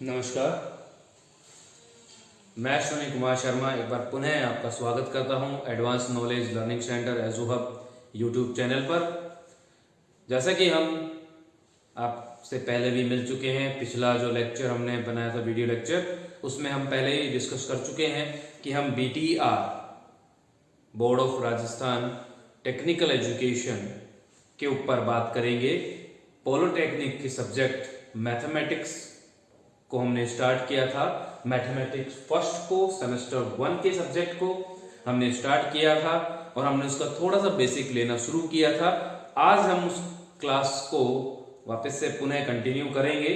नमस्कार, मैं अश्विनी कुमार शर्मा एक बार पुनः आपका स्वागत करता हूं advance knowledge learning centre edu hub YouTube channel पर। जैसा कि हम आपसे पहले भी मिल चुके हैं, पिछला जो लेक्चर हमने बनाया था वीडियो लेक्चर, उसमें हम पहले ही डिस्कस कर चुके हैं कि हम BTR board of Rajasthan technical education के ऊपर बात करेंगे। पॉलिटेक्निक के सब्जेक्ट मैथमेटिक्स को हमने स्टार्ट किया था। मैथमेटिक्स फर्स्ट को सेमेस्टर 1 के सब्जेक्ट को हमने स्टार्ट किया था और हमने उसका थोड़ा सा बेसिक लेना शुरू किया था। आज हम उस क्लास को वापस से पुनः कंटिन्यू करेंगे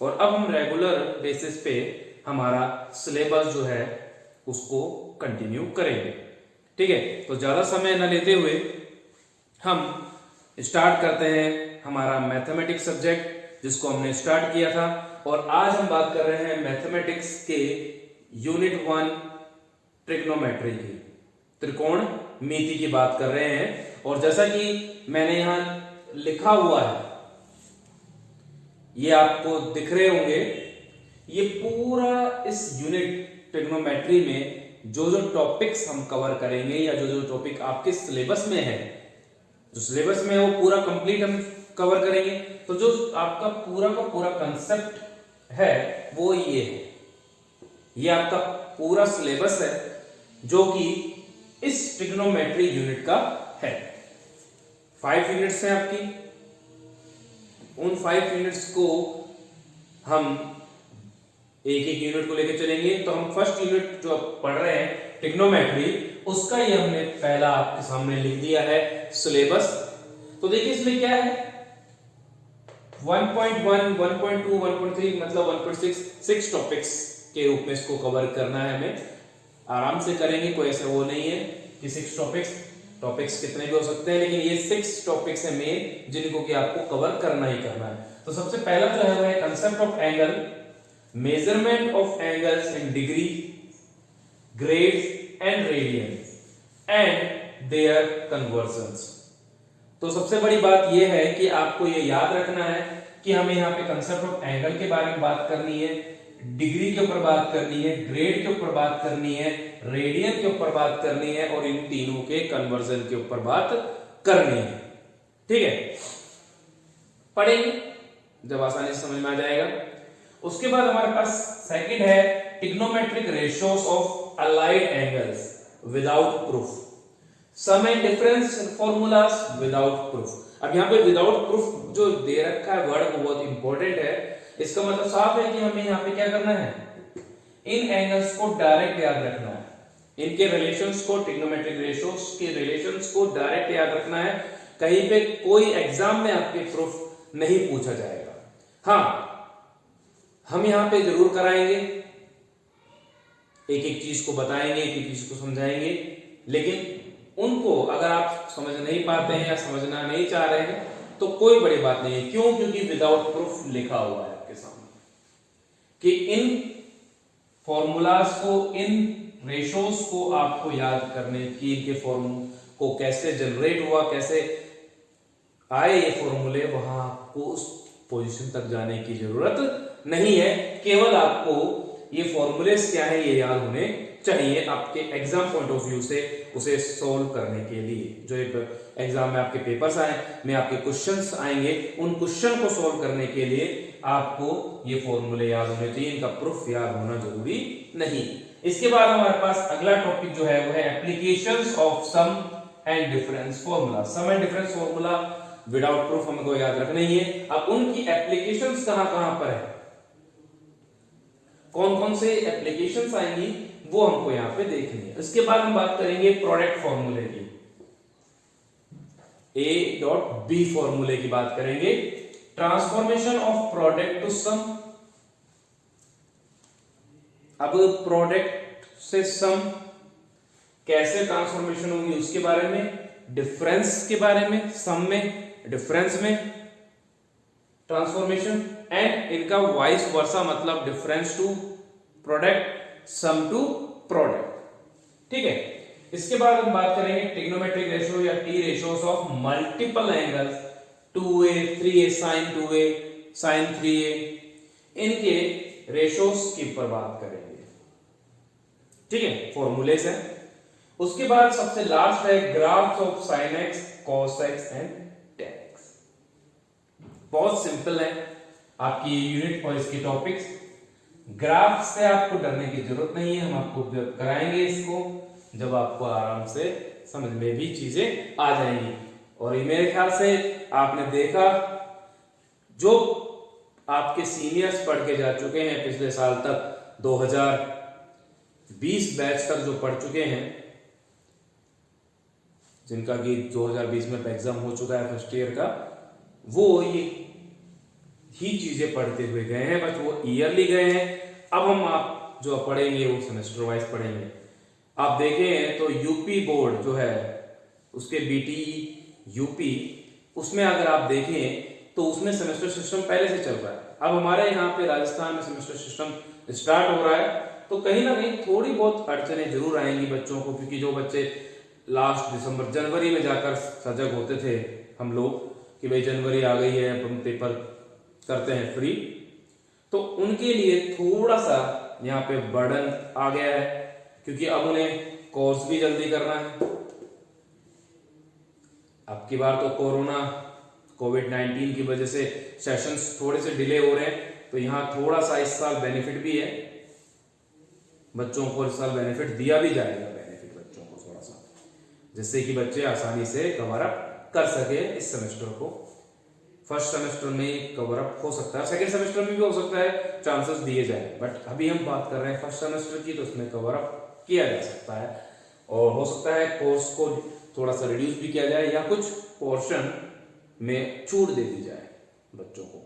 और अब हम रेगुलर बेसिस पे हमारा सिलेबस जो है उसको कंटिन्यू करेंगे। ठीक है, तो ज्यादा समय न लेते हुए हम स्टार्ट करते हैं हमारा मैथमेटिक्स सब्जेक्ट जिसको हमने स्टार्ट किया था। और आज हम बात कर रहे हैं मैथमेटिक्स के यूनिट 1 ट्रिग्नोमेट्री की, त्रिकोण मिति की बात कर रहे हैं। और जैसा कि मैंने यहां लिखा हुआ है, ये आपको दिख रहे होंगे, ये पूरा इस यूनिट ट्रिग्नोमेट्री में जो जो टॉपिक्स हम कवर करेंगे या जो जो टॉपिक आपके सिलेबस में है, जो सिलेबस में है वो पूरा कंप्लीट हम कवर करेंगे। तो जो आपका पूरा का पूरा कंसेप्ट है वो ये है, ये आपका पूरा सिलेबस है जो कि इस ट्रिग्नोमेट्री यूनिट का है। 5 यूनिट्स हैं आपकी, उन 5 यूनिट्स को हम एक एक यूनिट को लेकर चलेंगे। तो हम फर्स्ट यूनिट जो पढ़ रहे हैं ट्रिग्नोमेट्री, उसका ये हमने पहला आपके सामने लिख दिया है सिलेबस। तो देखिए इसमें क्या है, 1.1, 1.2, 1.3 मतलब 1.6 6 टॉपिक्स के रूप में इसको कवर करना है। हमें आराम से करेंगे, कोई ऐसा वो नहीं है कि 6 टॉपिक्स कितने भी हो सकते हैं, लेकिन ये 6 टॉपिक्स है मेन जिनको कि आपको कवर करना ही करना है। तो सबसे पहला जो है वो है concept of angle, measurement of angles in degree, grades and radians and their conversions. तो सबसे बड़ी बात यह है कि आपको ये याद रखना है कि हमें यहाँ पे कंसेप्ट ऑफ एंगल के बारे में बात करनी है, डिग्री के ऊपर बात करनी है, ग्रेड के ऊपर बात करनी है, रेडियन के ऊपर बात करनी है और इन तीनों के कन्वर्जन के ऊपर बात करनी है। ठीक है, पढ़ेंगे जब आसानी से समझ में आ जाएगा। उसके बाद हमारे पास सेकंड है trigonometric ratios of allied angles without proof, sum and difference formulas without proof. अब यहाँ पे विदाउट प्रूफ जो दे रखा है वर्ड वो बहुत इंपॉर्टेंट है। इसका मतलब साफ है कि हमें यहाँ पे क्या करना है, इन एंगल्स को डायरेक्ट याद रखना है, इनके रिलेशंस को, ट्रिग्नोमेट्रिक रेशियोज के रिलेशंस को डायरेक्ट याद रखना है। कहीं पे कोई एग्जाम में आपके प्रूफ नहीं पूछा जाएगा। हाँ, हम यहाँ पे जरूर कराएंगे, एक एक चीज को बताएंगे, एक एक चीज को समझाएंगे, लेकिन उनको अगर आप समझ नहीं पाते हैं या समझना नहीं चाह रहे हैं तो कोई बड़ी बात नहीं है। क्यों? क्योंकि विदाउट प्रूफ लिखा हुआ है आपके सामने कि इन फॉर्मूलाज को, इन रेशोज को आपको याद करने की, इनके फॉर्मूल को कैसे जनरेट हुआ, कैसे आए ये फॉर्मूले, वहां आपको उस पोजीशन तक जाने की जरूरत नहीं है। केवल आपको ये फॉर्मूलेस क्या है ये याद होने चाहिए आपके एग्जाम पॉइंट ऑफ व्यू से, उसे सोल्व करने के लिए। जो एग्जाम में आपके पेपर्स आए में आपके क्वेश्चंस आएंगे, उन क्वेश्चन को सोल्व करने के लिए आपको ये फॉर्मूले याद होने चाहिए, इनका प्रूफ याद होना जरूरी नहीं। इसके बाद हमारे पास अगला टॉपिक जो है वो है applications of sum and difference formula. Sum and difference formula without proof हमको याद रखना ही है। अब उनकी एप्लीकेशंस कहां कहां पर है, कौन कौन से एप्लीकेशंस आएंगी वो हमको यहां पे देखनी है। इसके बाद हम बात करेंगे प्रोडक्ट फॉर्मूले की, A.B फॉर्मूले की बात करेंगे, transformation of product to some. अब प्रोडक्ट से सम कैसे ट्रांसफॉर्मेशन होगी उसके बारे में, डिफरेंस के बारे में, सम में, डिफरेंस में ट्रांसफॉर्मेशन, एंड इनका वाइस वर्सा मतलब difference to product, sum to product. ठीक है, इसके बाद हम बात करेंगे ट्रिग्नोमेट्रिक रेशियो या T ratios of multiple angles 2a 3a sin 2a sin 3a, इनके रेशोस के ऊपर बात करेंगे, ठीक है, फॉर्मूलेस है। उसके बाद सबसे लास्ट है graphs of sine x, cos x and ten x. बहुत सिंपल है आपकी यूनिट और इसके टॉपिक्स। ग्राफ से आपको डरने की जरूरत नहीं है, हम आपको कराएंगे इसको जब आपको आराम से समझ में भी चीजें आ जाएंगी। और ये मेरे ख्याल से आपने देखा, जो आपके सीनियर्स पढ़ के जा चुके हैं पिछले साल तक, 2020 बैच तक जो पढ़ चुके हैं, जिनका कि 2020 में एग्जाम हो चुका है फर्स्ट ईयर का, वो ये ही चीजें पढ़ते हुए गए हैं, बस वो ईयरली गए हैं। अब हम आप जो पढ़ेंगे वो सेमेस्टर वाइज पढ़ेंगे। आप देखें तो यूपी बोर्ड जो है उसके बीटी यूपी, उसमें अगर आप देखें तो उसमें सेमेस्टर सिस्टम पहले से चल रहा है। अब हमारे यहाँ पे राजस्थान में सेमेस्टर सिस्टम स्टार्ट हो रहा है, तो कहीं ना कहीं थोड़ी बहुत अड़चनें जरूर आएंगी बच्चों को, क्योंकि जो बच्चे लास्ट दिसंबर जनवरी में जाकर सजग होते थे हम लोग कि भाई जनवरी आ गई है, हम पेपर करते हैं फ्री, तो उनके लिए थोड़ा सा यहाँ पे बर्डन आ गया है, क्योंकि अब उन्हें कोर्स भी जल्दी करना है। अब की बार तो कोरोना कोविड-19 की वजह से सेशंस थोड़े से डिले हो रहे हैं, तो यहाँ थोड़ा सा इस साल बेनिफिट भी है बच्चों को, इस साल बेनिफिट दिया भी जाएगा, बेनिफिट बच्चों को थोड़ा सा, जिससे कि बच्चे आसानी से कवर अप कर सके इस सेमेस्टर को। फर्स्ट सेमेस्टर में कवर अप हो सकता है, सेकंड सेमेस्टर में भी हो सकता है, चांसेस दिए जाए, बट अभी हम बात कर रहे हैं फर्स्ट सेमेस्टर की, तो उसमें कवर अप किया जा सकता है। और हो सकता है कोर्स को थोड़ा सा रिड्यूस भी किया जाए या कुछ पोर्शन में छूट दे दी जाए बच्चों को,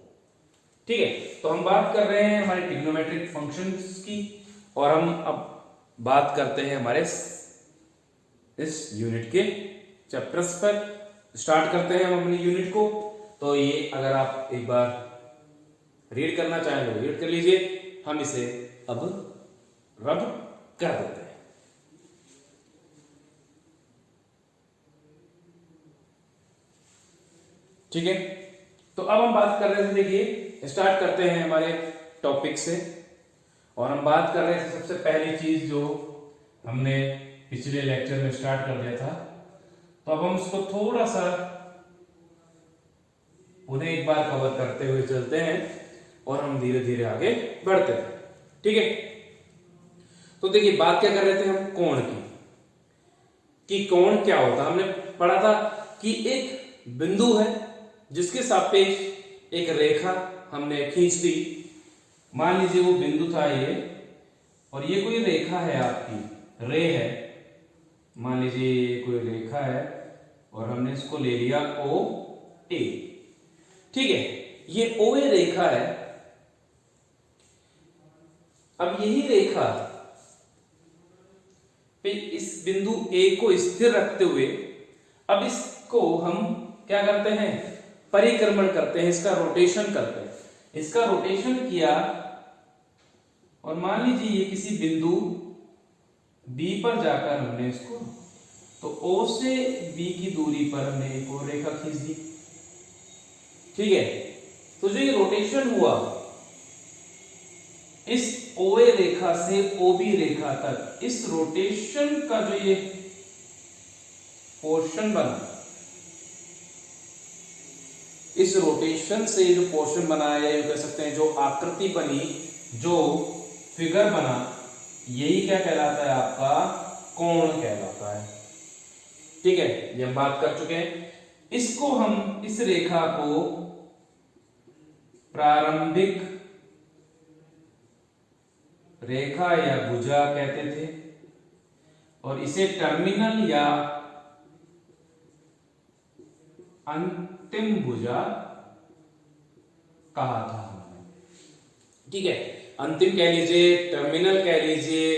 ठीक है। तो हम बात कर रहे हैं हमारे ट्रिग्नोमेट्रिक फंक्शंस की, और हम अब बात करते हैं हमारे इस यूनिट के चैप्टर्स पर। स्टार्ट करते हैं हम अपनी यूनिट को। तो ये अगर आप एक बार रीड करना चाहें तो रीड कर लीजिए, हम इसे अब रब कर देते हैं। ठीक है, तो अब हम बात कर रहे थे, देखिए स्टार्ट करते हैं हमारे टॉपिक से, और हम बात कर रहे थे सबसे पहली चीज जो हमने पिछले लेक्चर में स्टार्ट कर दिया था, तो अब हम उसको थोड़ा सा उन्हें एक बार कवर करते हुए चलते हैं और हम धीरे धीरे आगे बढ़ते हैं, ठीक है। तो देखिए बात क्या कर रहे थे हम, कोण की, कि कोण क्या होता है। हमने पढ़ा था कि एक बिंदु है जिसके सापेक्ष एक रेखा हमने खींच दी। मान लीजिए वो बिंदु था ये, और ये कोई रेखा है आपकी, रे है, मान लीजिए ये कोई रेखा है और हमने इसको ले लिया ओ ए, ठीक है, ये ओ ए रेखा है। अब यही रेखा पे इस बिंदु ए को स्थिर रखते हुए अब इसको हम क्या करते हैं, परिक्रमण करते हैं, इसका रोटेशन करते हैं। इसका रोटेशन किया और मान लीजिए ये किसी बिंदु बी पर जाकर हमने इसको, तो ओ से बी की दूरी पर हमने एक और रेखा खींच दी, ठीक है। तो जो ये रोटेशन हुआ इस ओ ए रेखा से ओ बी रेखा तक, इस रोटेशन का जो ये पोर्शन बना, इस रोटेशन से जो पोर्शन बना, या ये कह सकते हैं जो आकृति बनी, जो फिगर बना, यही क्या कहलाता है, आपका कोण कहलाता है, ठीक है। ये हम बात कर चुके हैं। इसको हम, इस रेखा को प्रारंभिक रेखा या भुजा कहते थे, और इसे टर्मिनल या अंतिम भुजा कहा था हमने, ठीक है। अंतिम कह लीजिए, टर्मिनल कह लीजिए,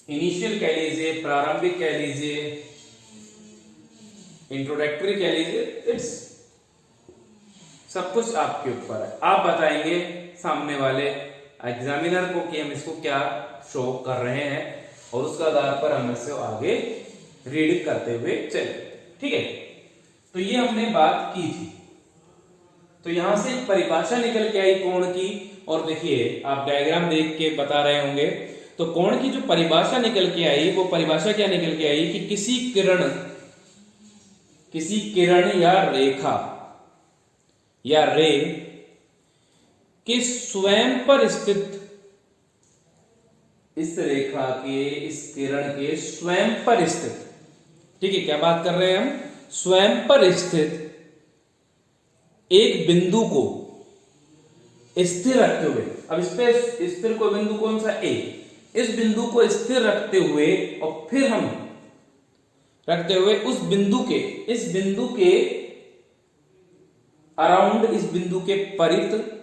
इनिशियल कह लीजिए, प्रारंभिक कह लीजिए, इंट्रोडक्टरी कह लीजिए, इट्स सब कुछ आपके ऊपर है। आप बताएंगे सामने वाले एग्जामिनर को कि हम इसको क्या शो कर रहे हैं, और उसका आधार पर हम इससे आगे रीड करते हुए चले, ठीक है। तो ये हमने बात की थी। तो यहां से परिभाषा निकल के आई कोण की, और देखिए आप डायग्राम देख के बता रहे होंगे, तो कोण की जो परिभाषा निकल के आई, वो परिभाषा क्या निकल के आई कि किसी किरण या रेखा या रे के स्वयं पर स्थित, इस रेखा के, इस किरण के स्वयं पर स्थित, ठीक है, क्या बात कर रहे हैं हम, स्वयं पर स्थित एक बिंदु को स्थिर रखते हुए, अब इस पे स्थिर कोई बिंदु कौन सा, ए, इस बिंदु को स्थिर रखते हुए और फिर हम रखते हुए उस बिंदु के, इस बिंदु के अराउंड, इस बिंदु के परित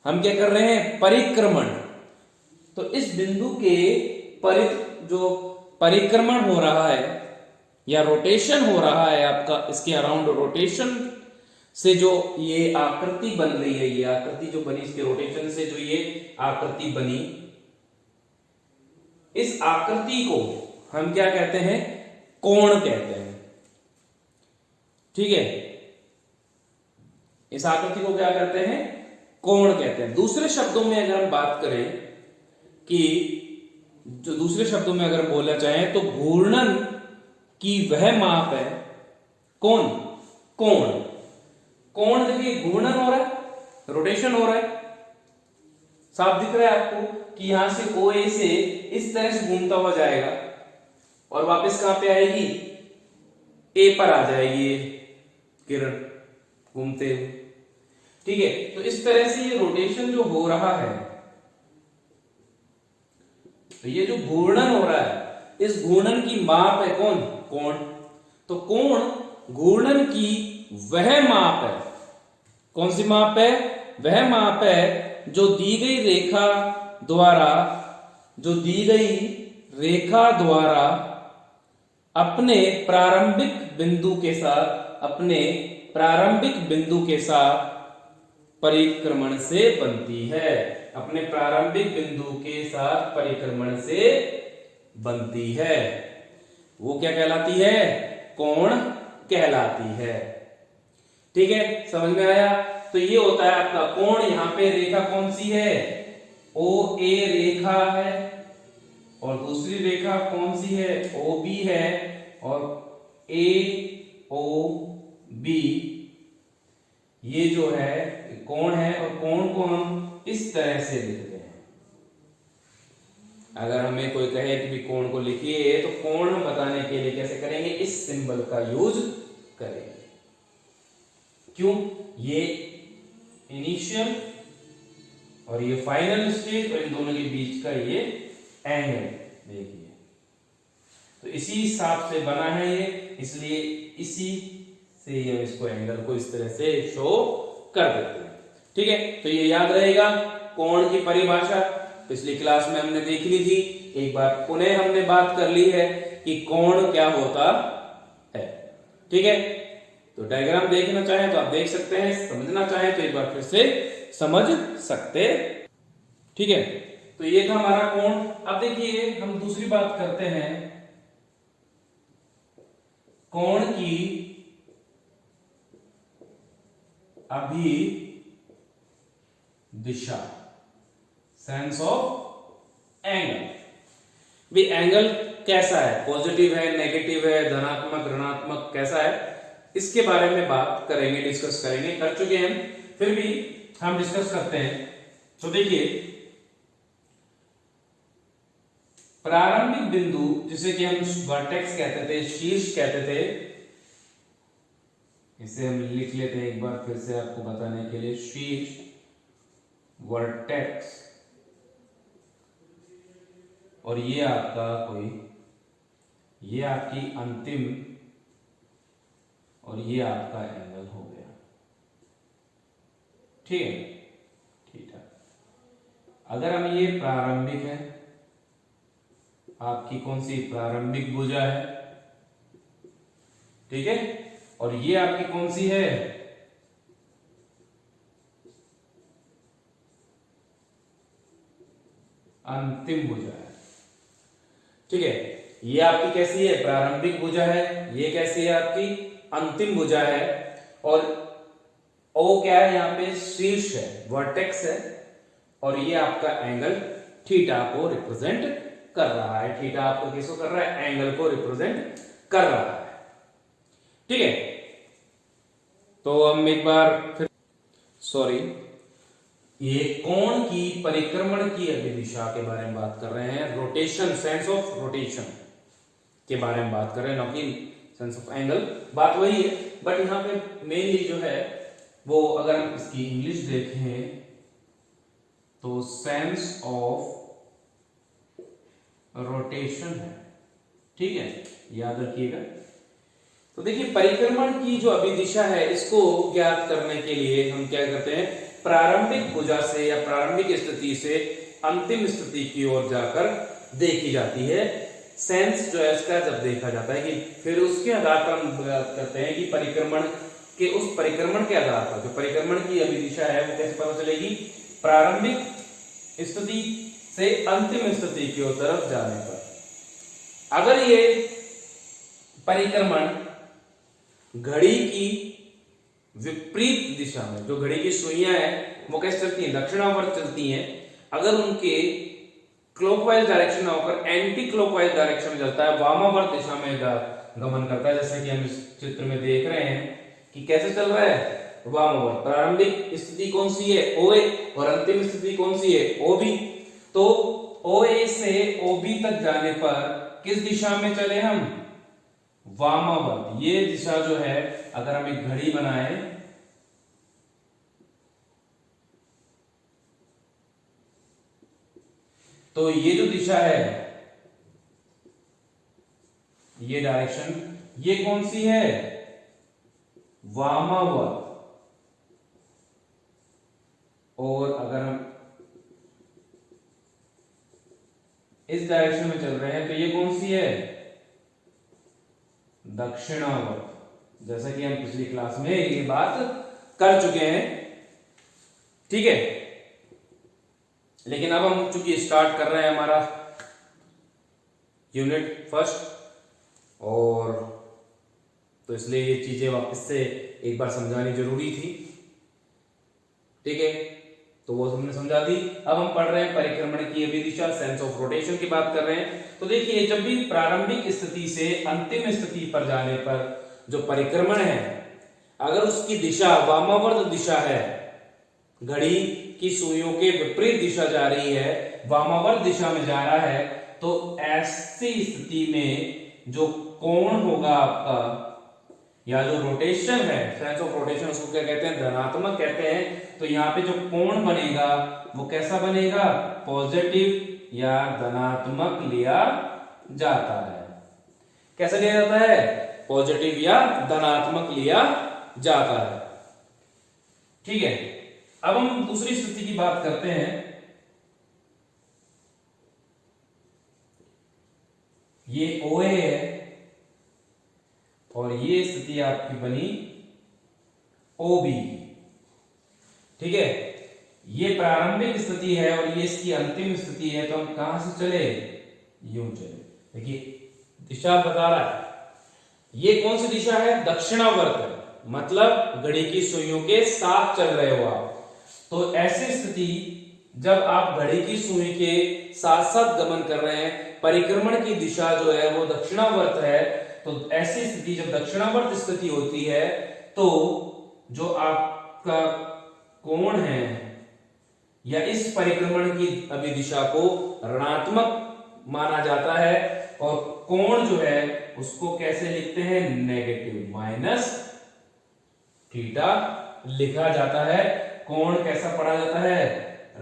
हम क्या कर रहे हैं, परिक्रमण। तो इस बिंदु के परित जो परिक्रमण हो रहा है या रोटेशन हो रहा है आपका, इसके अराउंड रोटेशन से जो ये आकृति बन रही है, ये आकृति जो बनी, इसके रोटेशन से जो ये आकृति बनी, इस आकृति को हम क्या कहते हैं, कोण कहते हैं, ठीक है, इस आकृति को क्या कहते हैं, कोण कहते हैं। दूसरे शब्दों में अगर हम बात करें कि जो दूसरे शब्दों में अगर बोला जाए तो घूर्णन की वह माप है, कौन, कोण। कोण देखिए घूर्णन हो रहा है, रोटेशन हो रहा है, साफ दिख रहा है आपको कि यहां से OA से इस तरह से घूमता हुआ जाएगा और वापस कहां पे आएगी, A पर आ जाएगी ये किरण घूमते हुए, ठीक है। तो इस तरह से ये रोटेशन जो हो रहा है, तो ये जो घूर्णन हो रहा है, इस घूर्णन की माप है कौन, कोण। तो कोण घूर्णन की वह माप है, कौन सी माप है, वह माप है जो दी गई रेखा द्वारा, जो दी गई रेखा द्वारा अपने प्रारंभिक बिंदु के साथ, अपने प्रारंभिक बिंदु के साथ परिक्रमण से बनती है, अपने प्रारंभिक बिंदु के साथ परिक्रमण से बनती है, वो क्या कहलाती है, कोण कहलाती है, ठीक है, समझ में आया। तो ये होता है आपका कोण। यहां पे रेखा कौन सी है, OA रेखा है, और दूसरी रेखा कौन सी है, OB है, और AOB ये जो है कोण है, और कोण को हम इस तरह से लिखते हैं। अगर हमें कोई कहे कि भी कोण को लिखिए, तो कोण हम बताने के लिए कैसे करेंगे, इस सिंबल का यूज करेंगे। क्यों, ये इनिशियल और ये फाइनल स्टेज, और इन दोनों के बीच का ये एंगल देखिए, तो इसी हिसाब से बना है ये, इसलिए इसी से ये इसको एंगल को इस तरह से शो कर देते हैं, ठीक है। तो ये याद रहेगा कोण की परिभाषा, पिछली क्लास में हमने देख ली थी, एक बार पुनः हमने बात कर ली है कि कोण क्या होता है, ठीक है। तो डायग्राम देखना चाहें तो आप देख सकते हैं, समझना चाहें तो एक बार फिर से समझ सकते, ठीक है। तो ये था हमारा कोण। अब देखिए हम दूसरी बात करते हैं, कोण की अभिदिशा, सेंस ऑफ एंगल। भी एंगल कैसा है, पॉजिटिव है, नेगेटिव है, धनात्मक, ऋणात्मक, कैसा है, इसके बारे में बात करेंगे, डिस्कस करेंगे, कर चुके हैं, फिर भी हम डिस्कस करते हैं। तो देखिए प्रारंभिक बिंदु जिसे कि हम वर्टेक्स कहते थे, शीर्ष कहते थे, इसे हम लिख लेते हैं एक बार फिर से आपको बताने के लिए, शीर्ष, वर्टेक्स, और ये आपका कोई, ये आपकी अंतिम, और ये आपका एंगल हो गया, ठीक है, ठीक है। अगर हम ये प्रारंभिक है, आपकी कौन सी प्रारंभिक भुजा है, ठीक है, और ये आपकी कौन सी है, अंतिम भुजा है, ठीक है। ये आपकी कैसी है, प्रारंभिक भुजा है, ये कैसी है आपकी अंतिम भुजा है, और O क्या है, यहां पे शीर्ष है, वर्टेक्स है, और ये आपका एंगल थीटा को रिप्रेजेंट कर रहा है। थीटा आपको किसको कर रहा है? एंगल को रिप्रेजेंट कर रहा है। ठीक है, तो हम एक बार फिर ये कोण की परिक्रमण की अभिदिशा के बारे में बात कर रहे हैं, रोटेशन, सेंस ऑफ रोटेशन के बारे में बात कर रहे हैं, ना कि सेंस ऑफ एंगल। बात वही है, बट यहां पे मेनली जो है वो, अगर हम इसकी इंग्लिश देखें तो सेंस ऑफ रोटेशन है। ठीक है, याद रखिएगा। तो देखिए, परिक्रमण की जो अभिदिशा है इसको ज्ञात करने के लिए हम क्या करते हैं, प्रारंभिक भुजा से या प्रारंभिक स्थिति से अंतिम स्थिति की ओर जाकर देखी जाती है। सेंस जो है इसका जब देखा जाता है कि फिर उसके आधार पर हम बात करते हैं कि परिक्रमण के, उस परिक्रमण के आधार पर जो परिक्रमण की अभिदिशा है वो कैसे पता चलेगी, प्रारंभिक स्थिति से अंतिम स्थिति की ओर तरफ जाने पर। अगर ये परिक्रमण घड़ी की विपरीत दिशा में, जो घड़ी की सुइयां हैं वो कैसे चलती हैं, दक्षिणावर्त चलती हैं, अगर उनके क्लॉकवाइज डायरेक्शन ना होकर एंटी क्लॉकवाइज डायरेक्शन में चलता है, वामावर्त दिशा में गमन करता है, जैसे कि हम इस चित्र में देख रहे हैं कि कैसे चल रहा है, वामावर्त। प्रारंभिक स्थिति कौन सी है, OA, और अंतिम स्थिति कौन सी है, OB। तो OA से OB तक जाने पर किस दिशा में चले हम, वामावर्त। ये दिशा जो है, अगर हम एक घड़ी बनाए तो ये जो दिशा है, ये डायरेक्शन, ये कौन सी है, वामावर्त। और अगर हम इस डायरेक्शन में चल रहे हैं तो ये कौन सी है, दक्षिणावर्त। जैसा कि हम पिछली क्लास में ये बात कर चुके हैं। ठीक है, लेकिन अब हम चूंकि स्टार्ट कर रहे हैं हमारा यूनिट फर्स्ट, और तो इसलिए ये चीजें वापस से एक बार समझानी जरूरी थी। ठीक है, तो वो हमने समझा दी। अब हम पढ़ रहे हैं परिक्रमण की अभिदिशा, सेंस ऑफ रोटेशन की बात कर रहे हैं। तो देखिए, जब भी प्रारंभिक स्थिति से अंतिम स्थिति पर जाने पर जो परिक्रमण है, अगर उसकी दिशा वामावर्त दिशा है, घड़ी की सुइयों के विपरीत दिशा जा रही है, वामावर्त दिशा में जा रहा है, तो ऐसी स्थिति में जो कोण होगा आपका, या जो रोटेशन है, सेंस ऑफ रोटेशन, उसको क्या कहते हैं, धनात्मक कहते हैं। तो यहाँ पे जो कोण बनेगा वो कैसा बनेगा, पॉजिटिव या धनात्मक लिया जाता है। कैसा लिया जाता है, पॉजिटिव या धनात्मक लिया जाता है। ठीक है, अब हम दूसरी स्थिति की बात करते हैं। ये OA है और ये स्थिति आपकी बनी OB। ठीक है, ये प्रारंभिक स्थिति है और ये इसकी अंतिम स्थिति है। तो हम कहां से चले, यूं चले। देखिए, दिशा बता रहा है, ये कौन सी दिशा है, दक्षिणावर्त है, मतलब घड़ी की सुइयों के साथ चल रहे हो आप। तो ऐसी स्थिति जब आप घड़ी की सुई के साथ साथ गमन कर रहे हैं, परिक्रमण की दिशा जो है वो दक्षिणावर्त है, तो ऐसी स्थिति जब दक्षिणावर्त स्थिति होती है तो जो आपका कोण है या इस परिक्रमण की अभिदिशा को ऋणात्मक माना जाता है, और कोण जो है उसको कैसे लिखते हैं, नेगेटिव, माइनस थीटा लिखा जाता है। कोण कैसा पढ़ा जाता है,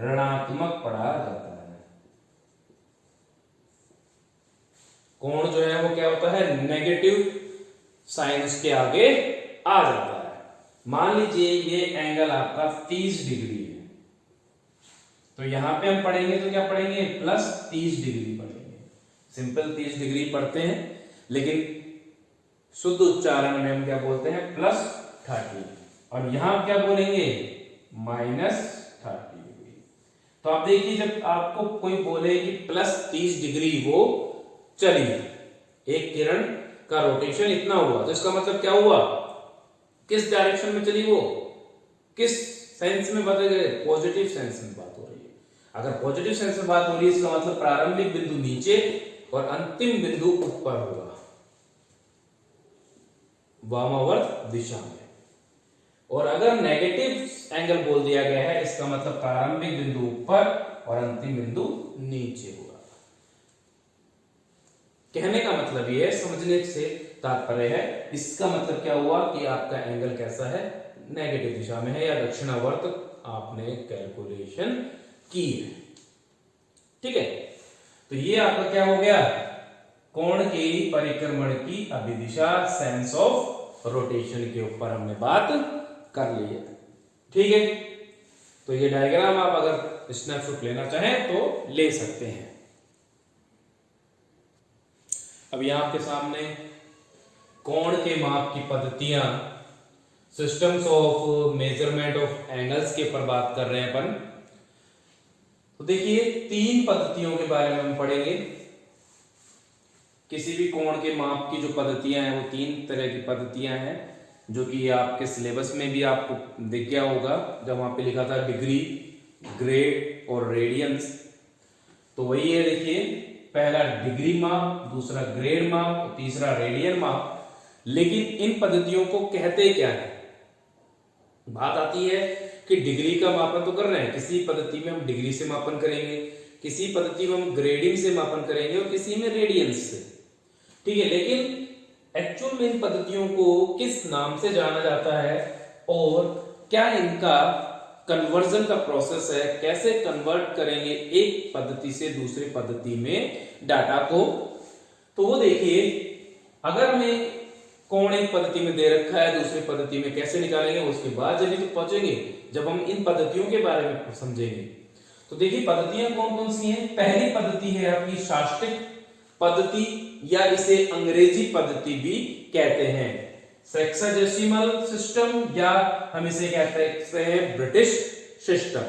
ऋणात्मक पढ़ा जाता है। कोण जो है वो क्या होता है, नेगेटिव साइन उसके आगे आ जाता है। मान लीजिए ये एंगल आपका 30 डिग्री है, तो यहां पे हम पढ़ेंगे तो क्या पढ़ेंगे, प्लस 30 डिग्री पढ़ेंगे। सिंपल 30 डिग्री पढ़ते हैं, लेकिन शुद्ध उच्चारण में हम क्या बोलते हैं, प्लस 30। और यहां क्या बोलेंगे, माइनस 30 डिग्री। तो आप देखिए, जब आपको कोई बोले कि प्लस 30 डिग्री वो चली, एक किरण का रोटेशन इतना हुआ, तो इसका मतलब क्या हुआ, किस डायरेक्शन में चली वो, किस सेंस में बदल गए, पॉजिटिव सेंस में बात हो रही है। अगर पॉजिटिव सेंस में बात हो रही है इसका मतलब प्रारंभिक बिंदु नीचे और अंतिम बिंदु ऊपर होगा वामावर्त दिशा में। और अगर नेगेटिव एंगल बोल दिया गया है इसका मतलब प्रारंभिक बिंदु ऊपर और अंतिम बिंदु नीचे होगा। कहने का मतलब ये है, समझने से तात्पर्य है, इसका मतलब क्या हुआ कि आपका एंगल कैसा है, नेगेटिव दिशा में है या दक्षिणावर्त आपने कैलकुलेशन की है। ठीक है, तो ये आपका क्या हो गया, कोण के परिक्रमण की अभिदिशा, सेंस ऑफ रोटेशन के ऊपर हमने बात कर ली है। ठीक है, तो ये डायग्राम आप अगर स्नैपशॉट लेना चाहें तो ले सकते हैं। अब यहां आपके सामने कोण के माप की पद्धतियां, systems of measurement of angles के ऊपर बात कर रहे हैं अपन। तो देखिए 3 पद्धतियों के बारे में हम पढ़ेंगे। किसी भी कोण के माप की जो पद्धतियां हैं वो 3 तरह की पद्धतियां हैं, जो कि आपके सिलेबस में भी आपको दिख गया होगा जब वहां पे लिखा था डिग्री, ग्रेड और रेडियंस। तो वही है, देखिए पहला डिग्री माप, दूसरा ग्रेड माप और तीसरा रेडियन माप। लेकिन इन पद्धतियों को कहते क्या है, बात आती है कि डिग्री का मापन तो कर रहे हैं, किसी पद्धति में हम डिग्री से मापन करेंगे, किसी पद्धति में हम ग्रेडिंग से मापन करेंगे और किसी में रेडियंस से। ठीक है, लेकिन एक्चुअल में इन पद्धतियों को किस नाम से जाना जाता है और क्या इनका कन्वर्जन का प्रोसेस है, कैसे कन्वर्ट करेंगे एक पद्धति से दूसरी पद्धति में डाटा को, तो वो देखिए। अगर हमें कोण एक पद्धति में दे रखा है, दूसरी पद्धति में कैसे निकालेंगे उसके बाद जब तो पहुंचेंगे जब हम इन पद्धतियों के बारे में समझेंगे। तो देखिए पद्धतियां कौन कौन सी हैं। पहली पद्धति है आपकी शास्त्रिक पद्धति या इसे अंग्रेजी पद्धति भी कहते हैं, सेक्साडेसिमल सिस्टम या हम इसे कहते हैं ब्रिटिश सिस्टम।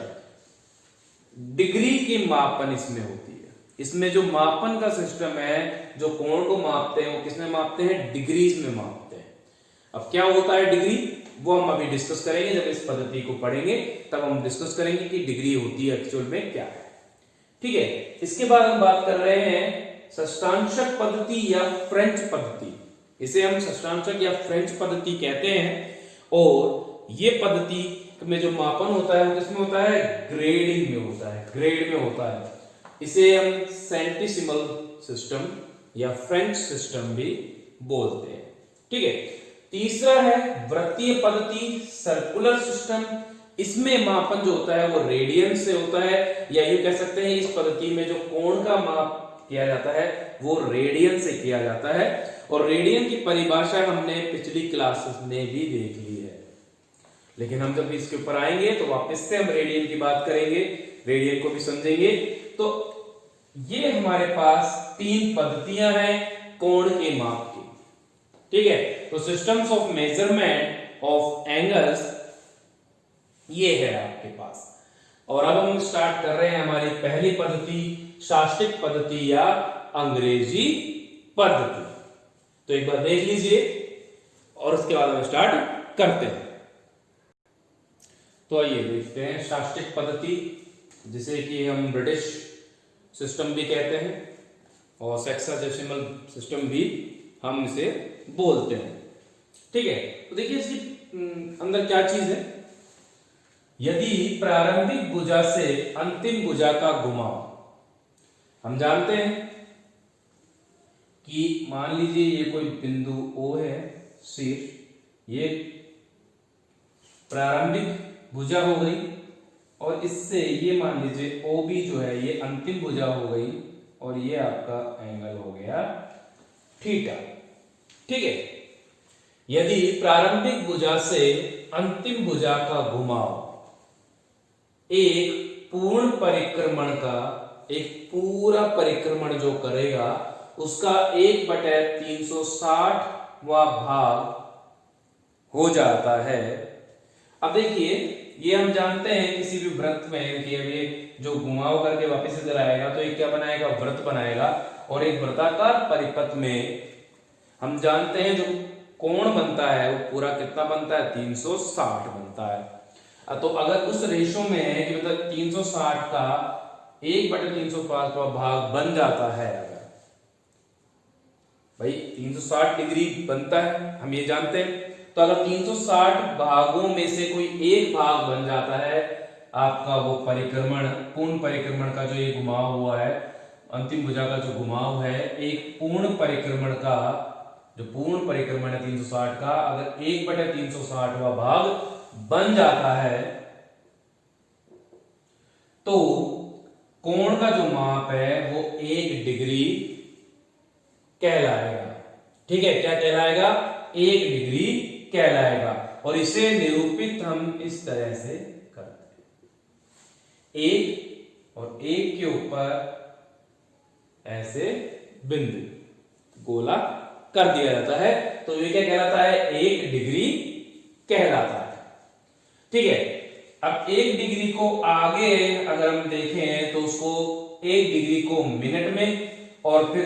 डिग्री की मापन इसमें होती है, इसमें जो मापन का सिस्टम है, जो कोण को मापते हैं वो किसमें मापते हैं, डिग्रीज में मापते हैं। अब क्या होता है डिग्री, वो हम अभी डिस्कस करेंगे, जब इस पद्धति को पढ़ेंगे तब हम डिस्कस करेंगे कि डिग्री होती है एक्चुअल में क्या है। ठीक है, इसके बाद हम बात कर रहे हैं षष्टांशक पद्धति या फ्रेंच पद्धति। इसे हम षष्टांशक या फ्रेंच पद्धति कहते हैं। और ये पद्धति में जो मापन होता है वो किसमें होता है, ग्रेडिंग में होता है, ग्रेड में होता है। इसे हम सेंटिसिमल सिस्टम या फ्रेंच सिस्टम भी बोलते हैं। ठीक है, तीसरा है वृत्तीय पद्धति, सर्कुलर सिस्टम। इसमें मापन जो होता है वो रेडियन से होता है, या यूं कह सकते हैं इस पद्धति में जो कोण का माप किया जाता है वो रेडियन से किया जाता है। और रेडियन की परिभाषा हमने पिछली क्लासेस में भी देख ली है, लेकिन हम जब इसके ऊपर आएंगे तो वापस से हम रेडियन की बात करेंगे, रेडियन को भी समझेंगे। तो ये हमारे पास 3 पद्धतियां हैं कोण के माप की। ठीक है, तो systems of measurement of angles ये है आपके पास। और अब हम स्टार्ट कर रहे हैं हमारी पहली पद्धति, शास्त्रिक पद्धति या अंग्रेजी पद्धति। तो एक बार देख लीजिए और उसके बाद हम स्टार्ट करते हैं। तो आइए देखते हैं शास्त्रिक पद्धति, जिसे कि हम ब्रिटिश सिस्टम भी कहते हैं और सेक्साडेसिमल सिस्टम भी हम इसे बोलते हैं। ठीक है, तो देखिए इसकी अंदर क्या चीज है। यदि प्रारंभिक भुजा से अंतिम भुजा का घुमाव, हम जानते हैं कि मान लीजिए ये कोई बिंदु O है, शीर्ष, ये प्रारंभिक भुजा हो गई, और इससे ये मान लीजिए OB जो है ये अंतिम भुजा हो गई, और ये आपका एंगल हो गया थीटा। ठीक है, यदि प्रारंभिक भुजा से अंतिम भुजा का घुमाव एक पूर्ण परिक्रमण का, एक पूरा परिक्रमण जो करेगा उसका 1/360वां भाग हो जाता है। अब देखिए ये हम जानते हैं किसी भी वृत्त में कि ये जो घुमाव करके वापस इधर आएगा तो ये क्या बनाएगा, वृत्त बनाएगा। और एक वृत्ताकार परिपथ में हम जानते हैं जो कोण बनता है वो पूरा कितना बनता है, 360 बनता है। तो अगर उस रेशो में है कि मतलब 360 का 1/305वां भाग बन जाता है, अगर भाई 360 डिग्री बनता है हम ये जानते हैं, तो अगर 360 भागों में से कोई एक भाग बन जाता है आपका वो परिक्रमण, पूर्ण परिक्रमण का जो ये घुमाव हुआ है, अंतिम भुजा का जो घुमाव है, एक पूर्ण परिक्रमण का जो पूर्ण परिक्रमण है 360 का, अगर 1/360वां भाग बन जाता है तो कोण का जो माप है वो 1 डिग्री कहलाएगा। ठीक है, क्या कहलाएगा? 1 डिग्री कहलाएगा। और इसे निरूपित हम इस तरह से करते हैं, 1 और 1 के ऊपर ऐसे बिंदु गोला कर दिया जाता है, तो ये क्या कहलाता है? 1 डिग्री कहलाता है। ठीक है, अब 1 डिग्री को आगे अगर हम देखें तो उसको 1 डिग्री को मिनट में और फिर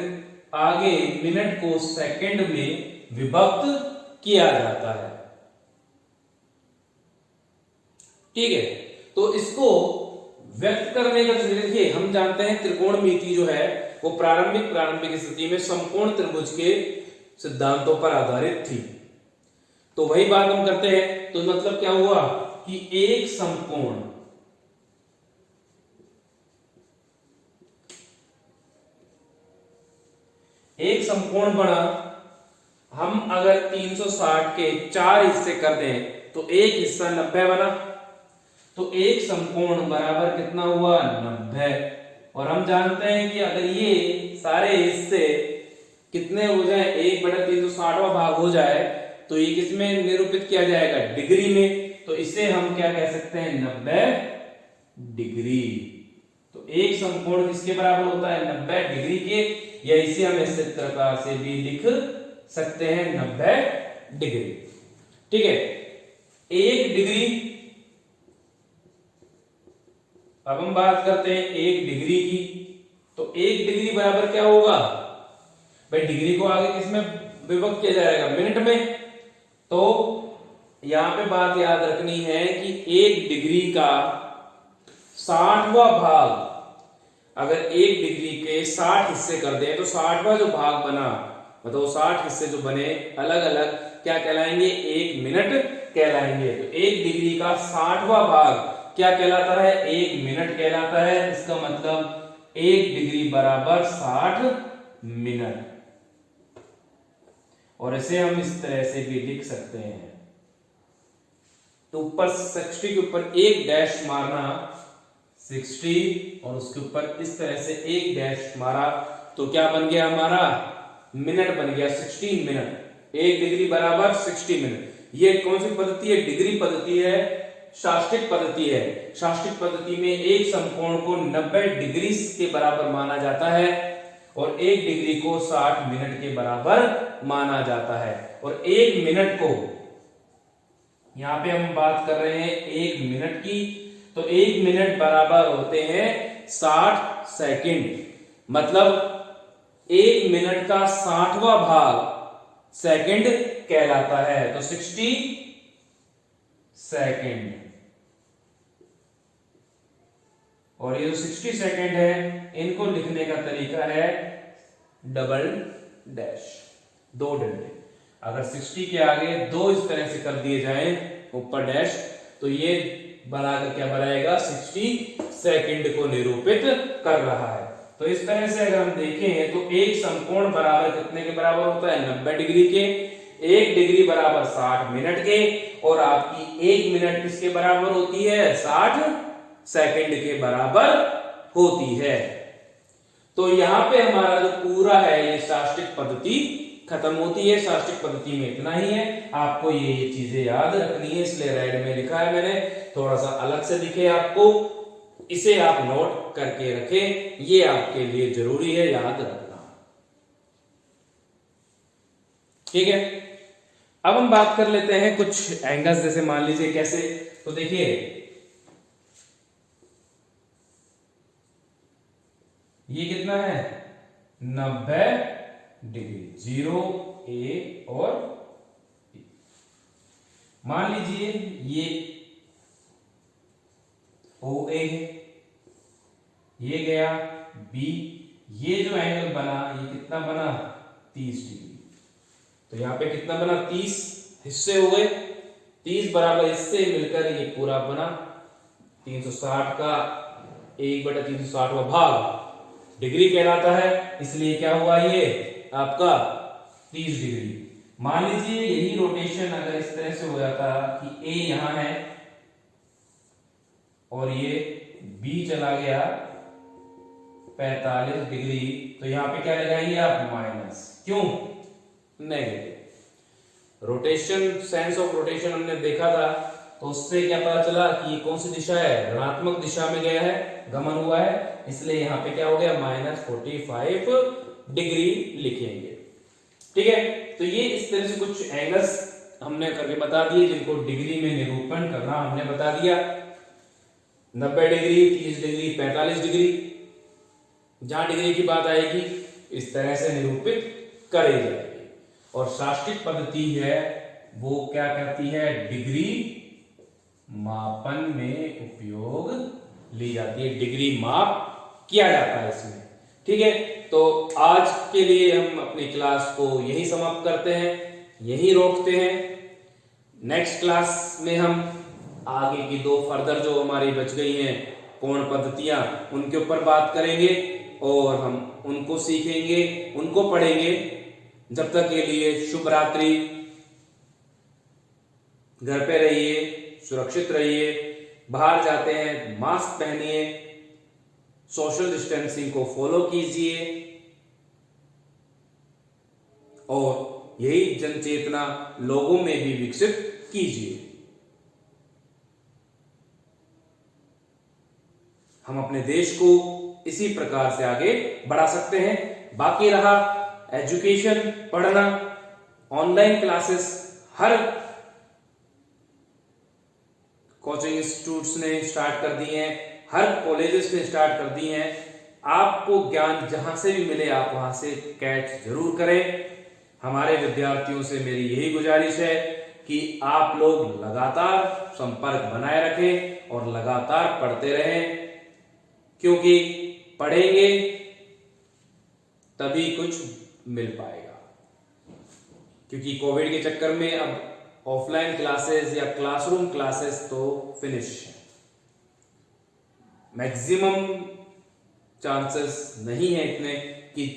आगे मिनट को सेकंड में विभक्त किया जाता है। ठीक है, तो इसको व्यक्त करने का देखिए, हम जानते हैं त्रिकोणमिति जो है वो प्रारंभिक स्थिति में समकोण त्रिभुज के सिद्धांतों पर आधारित थी। तो वही बात हम करते हैं। तो मतलब क्या हुआ कि एक समकोण बना। हम अगर 360 के 4 हिस्से कर दें तो एक हिस्सा 90 बना, तो एक समकोण बराबर कितना हुआ? 90। और हम जानते हैं कि अगर ये सारे हिस्से कितने हो जाए, 1/360वां भाग हो जाए, तो ये किसमें निरूपित किया जाएगा? डिग्री में। तो इसे हम क्या कह सकते हैं? 90 डिग्री। तो एक समकोण किसके बराबर होता है? 90 डिग्री के, या इसे हम इस प्रकार से भी लिख सकते हैं 90 डिग्री। ठीक है, 1 डिग्री, अब हम बात करते हैं 1 डिग्री की। तो 1 डिग्री बराबर क्या होगा भाई? डिग्री को आगे किसमें विभक्त किया जाएगा? मिनट में। तो यहां पे बात याद रखनी है कि 1 डिग्री का 60वां भाग, अगर 1 डिग्री के 60 हिस्से कर दें तो 60वां जो भाग बना, मतलब 60 हिस्से जो बने अलग अलग, क्या कहलाएंगे? 1 मिनट कहलाएंगे। तो 1 डिग्री का 60वां भाग क्या कहलाता है? 1 मिनट कहलाता है। इसका मतलब 1 डिग्री बराबर 60 मिनट। और इसे हम इस तरह से भी लिख सकते हैं। तो ऊपर 60 के ऊपर एक डैश मारना, 60, और उसके ऊपर इस तरह से एक डैश मारा, तो क्या बन गया? हमारा मिनट बन गया, 16 मिनट। 1 डिग्री बराबर 60 मिनट। ये कौन सी पद्धति है? डिग्री पद्धति है, शास्त्रिक पद्धति है। शास्त्रिक पद्धति में एक समकोण को 90 डिग्री के बराबर माना जाता है और 1 डिग्री को 60 मिनट के बराबर माना जाता है। और 1 मिनट को, यहां पे हम बात कर रहे हैं 1 मिनट की, तो 1 मिनट बराबर होते हैं 60 सेकंड। मतलब 1 मिनट का 60वां भाग सेकंड कहलाता है। तो 60 सेकंड। और ये जो 60 सेकंड है, इनको लिखने का तरीका है डबल डैश, 2 डंडे। अगर 60 के आगे 2 इस तरह से कर दिए जाए ऊपर डैश, तो ये बनाकर क्या बनाएगा? 60 सेकंड को निरूपित कर रहा है। तो इस तरह से अगर हम देखें तो एक समकोण बराबर कितने के बराबर होता है? 90 डिग्री के। 1 डिग्री बराबर 60 मिनट के, और आपकी 1 मिनट किसके बराबर होती है? 60 सेकंड के बराबर होती है। तो यहां पे हमारा जो पूरा है ये शास्त्रिक पद्धति खत्म होती है। शास्त्रिक पद्धति में इतना ही है, आपको ये चीजें याद रखनी है, इसलिए रेड में लिखा है मैंने, थोड़ा सा अलग से दिखे आपको, इसे आप नोट करके रखें, ये आपके लिए जरूरी है याद रखना। ठीक है, अब हम बात कर लेते हैं कुछ एंगल्स, जैसे मान लीजिए कैसे। तो देखिए ये कितना है? 90 डिग्री, 0 A और B। मान लीजिए ये OA है, ये गया बी, ये जो एंगल बना ये कितना बना 30 डिग्री। तो यहाँ पे कितना बना 30 हिस्से हो गए, 30 बराबर हिस्से मिलकर ये पूरा बना 360 का 1/360 भाग डिग्री कहलाता है। इसलिए क्या हुआ ये आपका 30 डिग्री। मान लीजिए यही रोटेशन अगर इस तरह से हो जाता कि ए यहां है और ये बी चला गया 45 डिग्री, तो यहां पे क्या लगाएंगे आप माइनस, क्यों negative. Rotation, sense of rotation हमने देखा था, तो उससे क्या पता चला कि कौन सी दिशा है, ऋणात्मक दिशा में गया है, गमन हुआ है, इसलिए यहां पे क्या हो गया -45 डिग्री लिखेंगे। ठीक है, तो ये इस तरह से कुछ एंगल्स हमने करके बता दिए जिनको डिग्री में निरूपण करना हमने बता दिया। 90 डिग्री, 30 डिग्री, 45 डिग्री, जहां डिग्री की बात आएगी इस तरह से निरूपित करी जाएगी। और शास्त्रीय पद्धति है वो क्या करती है, डिग्री मापन में उपयोग ली जाती है, डिग्री माप किया जाता है इसमें। ठीक है, तो आज के लिए हम अपनी क्लास को यही समाप्त करते हैं, यही रोकते हैं। नेक्स्ट क्लास में हम आगे की 2 फर्दर जो हमारी बच गई हैं कोण पद्धतियां, उनके ऊपर बात करेंगे और हम उनको सीखेंगे, उनको पढ़ेंगे। जब तक के लिए शुभ रात्रि, घर पे रहिए, सुरक्षित रहिए, बाहर जाते हैं मास्क पहनिए, सोशल डिस्टेंसिंग को फॉलो कीजिए और यही जन चेतना लोगों में भी विकसित कीजिए। हम अपने देश को इसी प्रकार से आगे बढ़ा सकते हैं। बाकी रहा एजुकेशन, पढ़ना, ऑनलाइन क्लासेस हर कोचिंग इंस्टीट्यूट्स ने स्टार्ट कर दी हैं, हर कॉलेजेस ने स्टार्ट कर दी हैं। आपको ज्ञान जहां से भी मिले आप वहां से कैच जरूर करें। हमारे विद्यार्थियों से मेरी यही गुजारिश है कि आप लोग लगातार संपर्क बनाए रखें और लगातार पढ़ते रहें, क्योंकि पढ़ेंगे तभी कुछ मिल पाएगा। क्योंकि कोविड के चक्कर में अब ऑफलाइन क्लासेस या क्लासरूम क्लासेस तो फिनिश है, मैक्सिमम चांसेस नहीं है इतने कि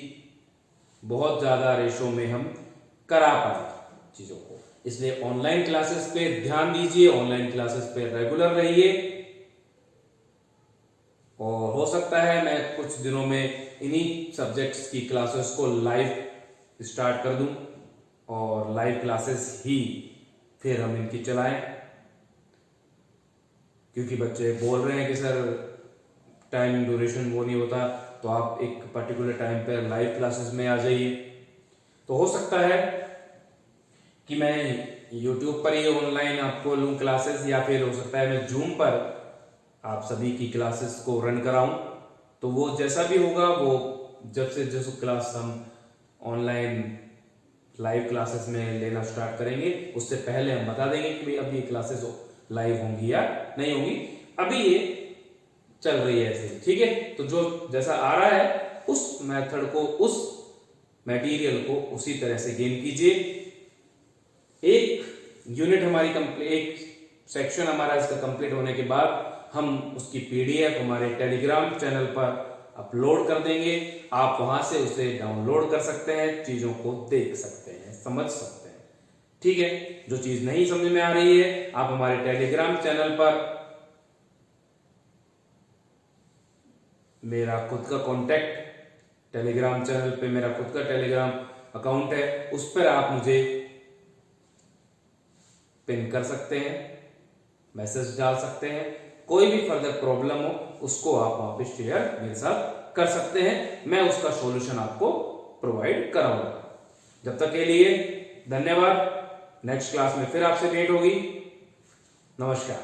बहुत ज्यादा रेशो में हम करा पाए चीजों को। इसलिए ऑनलाइन क्लासेस पे ध्यान दीजिए, ऑनलाइन क्लासेस पे रेगुलर रहिए और हो सकता है मैं कुछ दिनों में इन्हीं सब्जेक्ट्स की क्लासेस को लाइव स्टार्ट कर दूं और लाइव क्लासेस ही फिर हम इनकी चलाएं, क्योंकि बच्चे बोल रहे हैं कि सर टाइम ड्यूरेशन वो नहीं होता, तो आप एक पर्टिकुलर टाइम पर लाइव क्लासेस में आ जाइए। तो हो सकता है कि मैं YouTube पर ही ऑनलाइन आपको लूं क्लासेस, या फिर हो सकता है मैं जूम पर आप सभी की क्लासेस को रन कराऊं। तो वो जैसा भी होगा, वो जब से जैसे क्लास हम ऑनलाइन लाइव क्लासेस में लेना स्टार्ट करेंगे उससे पहले हम बता देंगे कि भाई अब ये क्लासेस लाइव होंगी या नहीं होंगी। अभी ये चल रही है ऐसे, ठीक है। तो जो जैसा आ रहा है उस मेथड को, उस मटेरियल को उसी तरह से गेन कीजिए। एक यूनिट हमारी कंप्लीट, एक सेक्शन हमारा इसका कंप्लीट होने के बाद हम उसकी पीडीएफ हमारे टेलीग्राम चैनल पर अपलोड कर देंगे। आप वहां से उसे डाउनलोड कर सकते हैं, चीजों को देख सकते हैं, समझ सकते हैं, ठीक है। जो चीज नहीं समझ में आ रही है आप हमारे टेलीग्राम चैनल पर, मेरा खुद का कॉन्टेक्ट टेलीग्राम चैनल पे मेरा खुद का टेलीग्राम अकाउंट है, उस पर आप मुझे पिन कर सकते हैं, मैसेज डाल सकते हैं। कोई भी फर्दर प्रॉब्लम हो उसको आप वहां पे शेयर मेरे साथ कर सकते हैं, मैं उसका सॉल्यूशन आपको प्रोवाइड कराऊंगा। जब तक के लिए धन्यवाद। नेक्स्ट क्लास में फिर आपसे भेंट होगी। नमस्कार।